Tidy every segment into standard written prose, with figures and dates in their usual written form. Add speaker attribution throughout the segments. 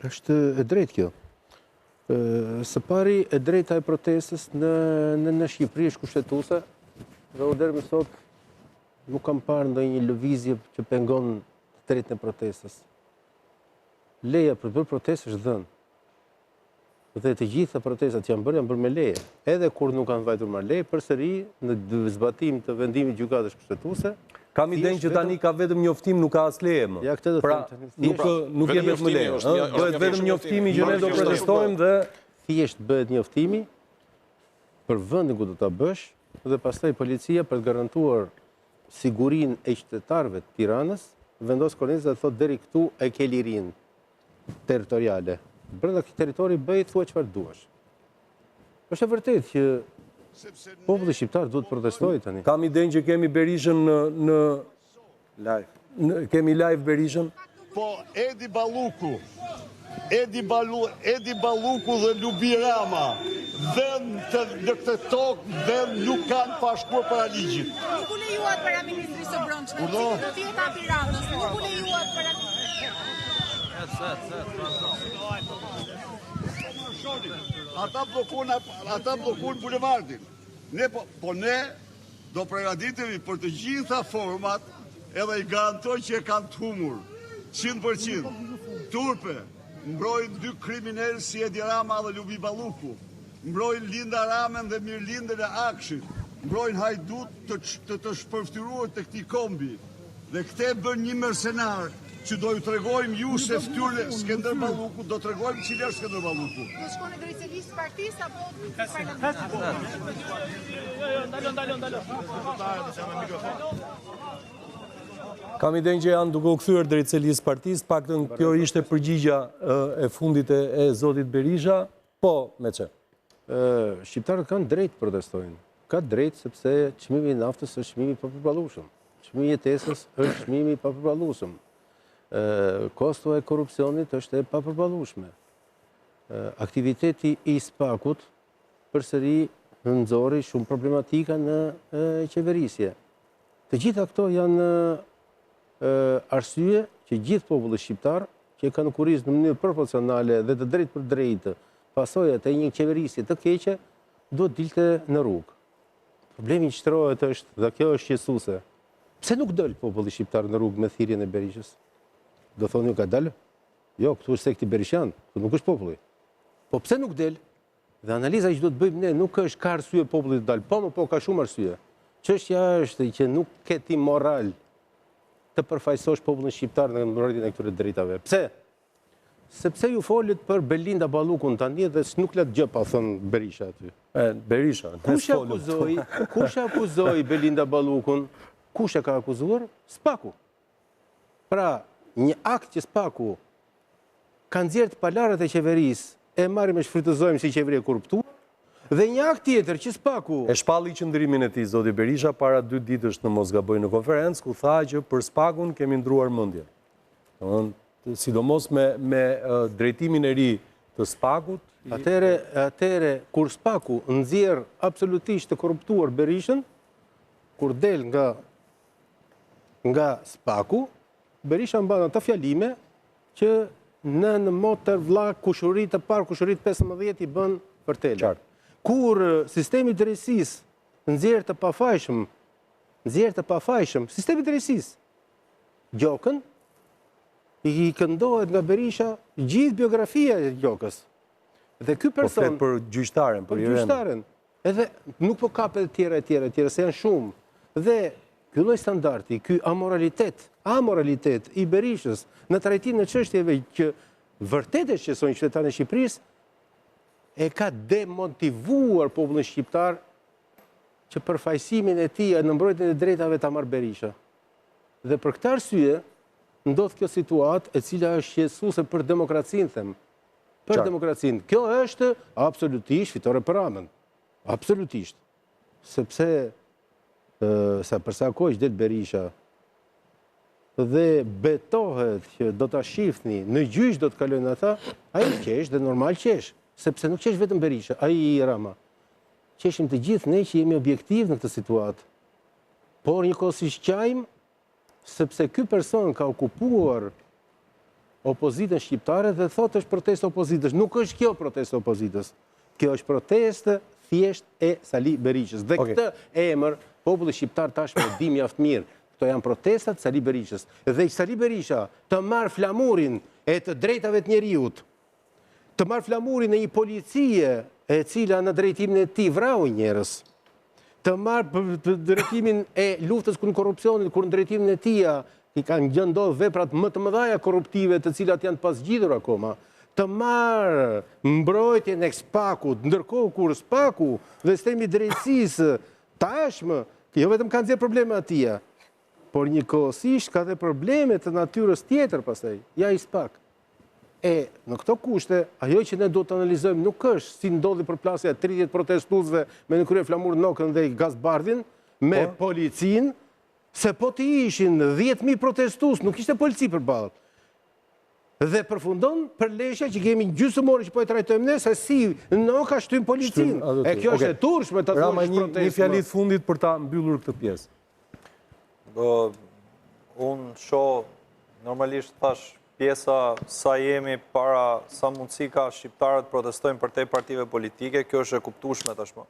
Speaker 1: Është e drejtë kjo. Së pari e drejta e protestës në Shqipëri është kushtetuese dhe u deri më sot nuk kam parë ndonjë lëvizje që pengon të drejtën e protestës. Leja për bërë protestë është dhënë. Dhe të gjitha protestat janë bërë me leje. Edhe kur nuk kanë vajtur marrë leje, përsëri në zbatim të vendimit gjykatës kushtetuese.
Speaker 2: Kam idenë që tani ka vetëm njoftim, nuk ka as leje më.
Speaker 1: Ja, këtë do
Speaker 2: pra,
Speaker 1: them tani.
Speaker 2: Nuk je vetëm leje. Bëhet vetëm njoftimi që ne do protestojmë dhe
Speaker 1: thjesht bëhet njoftimi për vendin ku do ta bësh dhe pastaj policia për të garantuar sigurinë e qytetarëve të Tiranës vendos kornizën dhe thotë deri këtu e ke lirinë territoriale. Brenda këtij territori bëj thua çfarë duash. Është e vërtetë që populli shqiptar duhet të protestojë tani.
Speaker 2: Kam idenë që kemi Berishën në live. Kemi live Berishën.
Speaker 3: Po Edi Balluku dhe Lubi Rama në këtë tokë dhe nuk kanë pashkuar para ligjit.
Speaker 4: Nuk u lejuat para ministrisë së brendshme. Do të jetë Tiranës. Nuk u lejuat para
Speaker 3: Ata blokun bulevardin. Ne do pregaditemi për të gjitha format edhe i garantoj që e kanë të humur 100%. Turpe, mbrojnë 2 kriminalë si Edi Rama dhe Lubi Balluku, mbrojnë Linda Ramen dhe Mirlindën e Akshit, mbrojnë hajdut të shpërftyruar të këtij kombi. Dhe këte bën një mercenar që do ju tregojmë ju se ftyrë Skënder Balluku, do tregojmë cili është Skënder Balluku.
Speaker 4: Do shkoni drejt listë partisë apo
Speaker 2: Kam idenë që janë duke u kthyer drejt listë partisë, paktën kjo ishte përgjigja e fundit e zotit Berisha. Po, me çe?
Speaker 1: Shqiptarët kanë drejt të protestojnë. Ka drejt sepse çmimi i naftës është çmimi i papërballueshëm. Çmimi i jetesës është çmimi i papërballueshëm. Kosto e korrupsionit është e papërballueshme. Aktiviteti i SPAK-ut përsëri nxorri shumë problematika në qeverisje. Të gjitha këto janë arsye që gjithë populli shqiptar që kanë kurrizë në mënyrë proporcionale dhe të drejtë për drejtë pasojat e një qeverisje të keqe duhet dilte në rrugë. Problemi që shtrohet është, dhe kjo është qetësuese, pse nuk dol populli shqiptar në rrugë me thirrjen e Berishës? Do thonë ju ka dalë? Jo, këtu është sekti Berishan, këtu nuk është populli. Po pse nuk del? Dhe analiza që do të bëjmë ne nuk është ka arsye populli të dalë, po ka shumë arsye. Çështja është që nuk ke ti moral të përfaqësosh popullin shqiptar në mbrojtjen e këtyre drejtave. Pse? Sepse ju folet për Belinda Ballukun tani dhe nuk lë gjë pa thënë Berisha aty.
Speaker 2: Berisha.
Speaker 1: Kush akuzoi Belinda Ballukun? Kush e ka akuzuar? SPAK-u. Pra, një akt që SPAK-u ka nxjerrë të palarët e qeverisë, e marrim e shfrytëzojmë si qeveri e korruptuar, dhe një akt tjetër që SPAK-u
Speaker 2: e shpalli qëndrimin e tij zoti Berisha para 2 ditësh në Mosgaboj në konferencë ku tha që për SPAK-un kemi ndruar mendjen. Sidomos me drejtimin e ri të SPAK-ut.
Speaker 1: Atëre kur SPAK-u nxjerr absolutisht të korruptuar Berishën, kur del nga SPAK-u, Berisha mban ato fjalime që në motor vllak kushuri të parë, kushuri 15 i bën për tele. Kur sistemi i drejtësisë nxjerr të pafajshëm, sistemi i drejtësisë Gjokën i këndohet nga Berisha gjithë biografia e Gjokës. Dhe ky person
Speaker 2: për gjyqtaren, për
Speaker 1: gjyqtaren. Edhe nuk po kapet e tjera, se janë shumë. Dhe ky lloj standardi, ky amoralitet i Berishës në trajtimin e çështjeve që vërtet e shqetësojnë qytetarët e Shqipërisë, e ka demotivuar popullin shqiptar që përfaqësimin e tij në mbrojtjen e drejtave ta marrë Berisha. Dhe për këtë arsye ndodh kjo situatë e cila është shqetësuese për demokracinë, them. Për demokracinë. Kjo është absolutisht fitore për Ramën. Absolutisht. Sepse sa përsa kohë që det Berisha dhe betohet që do ta shifni, në gjyq do të kalojnë ata, ai qesh dhe normal qesh, sepse nuk qesh vetëm Berisha, ai i Rama. Qeshim të gjithë ne që jemi objektiv në këtë situatë. Por njëkohësisht qajmë sepse ky person ka okupuar opozitën shqiptare dhe thotë është protestë opozitës. Nuk është kjo protestë opozitës. Kjo është protestë thjesht e Sali Berishës. Dhe këtë emër, populli shqiptar tashmë e di mjaft mirë. Këto janë protestat Sali Berishës. Dhe Sali Berisha të marë flamurin e të drejtave të njeriut, të marë flamurin e një policie e cila në drejtimin e tij vrau njerëz, të marë drejtimin e luftës kundër korrupsionit, kur në drejtimin e tij i kanë gjendodhur veprat më të mëdha korruptive të cilat janë të pasgjitur akoma, të marë mbrojtjen e SPAK-ut, ndërkohë kur SPAK-u dhe sistemi i drejtësisë tashmë jo vetëm kanë nxjerrë probleme atij, por njëkohësisht ka dhe probleme të natyrës tjetër pastaj, ja i SPAK. Në këto kushte, ajo që ne do të analizojmë nuk është si ndodhi përplasja 30 protestuesve me në krye flamur Nokën dhe Gazbardhin, me policin, se po të ishin 10.000 protestues, nuk ishte polici përballë. Dhe përfundon për leshja që kemi gjysmore që po e trajtojmë ne, se si Noka shtyn policin. E kjo është e turshme të
Speaker 2: Rama,
Speaker 1: thosh protestë.
Speaker 2: një fjalit fundit për ta mbyllur këtë pjesë.
Speaker 5: Unë shoh, normalisht thash, pjesa sa jemi para sa mundësi ka shqiptarët protestojnë për te partive politike, kjo është e kuptueshme tashmë.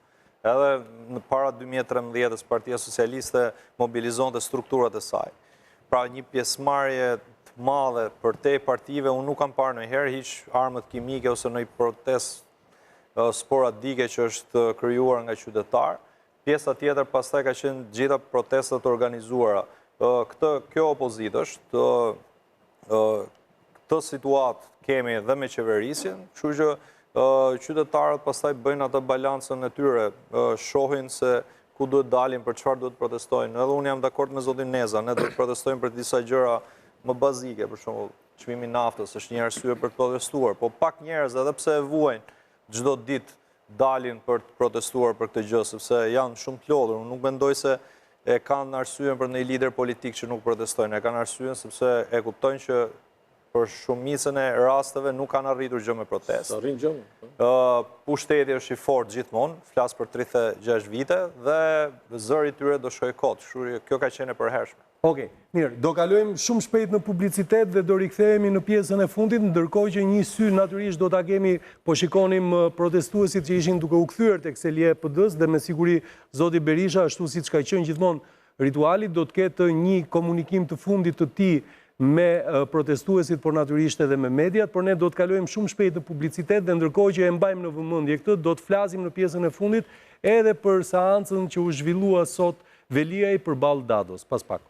Speaker 5: Edhe në para 2013-ës Partia Socialiste mobilizonte strukturat e saj. Pra një pjesëmarrje të madhe për te partive, unë nuk kam parë ndonjëherë hiç armët kimike ose në protestë sporadike që është krijuar nga qytetar. Pjesa tjetër pastaj ka qenë gjitha protestat organizuara. Kjo opozitë është, këtë situatë kemi dhe me qeverisjen, kështu që qytetarët pastaj bëjnë atë balancën e tyre, shohin se ku duhet dalin, për çfarë duhet protestojnë. Edhe unë jam dakord me zotin Neza, ne duhet protestojmë për disa gjëra më bazike, për shembull, çmimi i naftës është një arsye për të protestuar, po pak njerëz edhe pse e vuajnë çdo ditë dalin për të protestuar për këtë gjë, sepse janë shumë të lodhur. Unë nuk mendoj se e kanë arsyen për një lider politik që nuk protestojnë, e kanë arsyen sepse e kuptojnë që për shumicën e rasteve nuk kanë arritur gjë me protestë. Pushteti është i fortë gjithmonë, flas për 36 vite dhe zëri i tyre do shkojë kot. Kjo ka qenë e përhershme.
Speaker 2: Okej, mirë, do kalojmë shumë shpejt në publicitet dhe do rikthehemi në pjesën e fundit, ndërkohë që një sy natyrisht do ta kemi, po shikonim protestuesit që ishin duke u kthyer tek selia e PD-s dhe me siguri zoti Berisha, ashtu siç ka qenë gjithmonë rituali, do të ketë një komunikim të fundit të tij me protestuesit, por natyrisht edhe me mediat, por ne do të kalojmë shumë shpejt në publicitet dhe ndërkohë që e mbajmë në vëmendje këtë, do të flasim në pjesën e fundit edhe për seancën që u zhvillua sot Veliaj përballë Dados. Pas pak.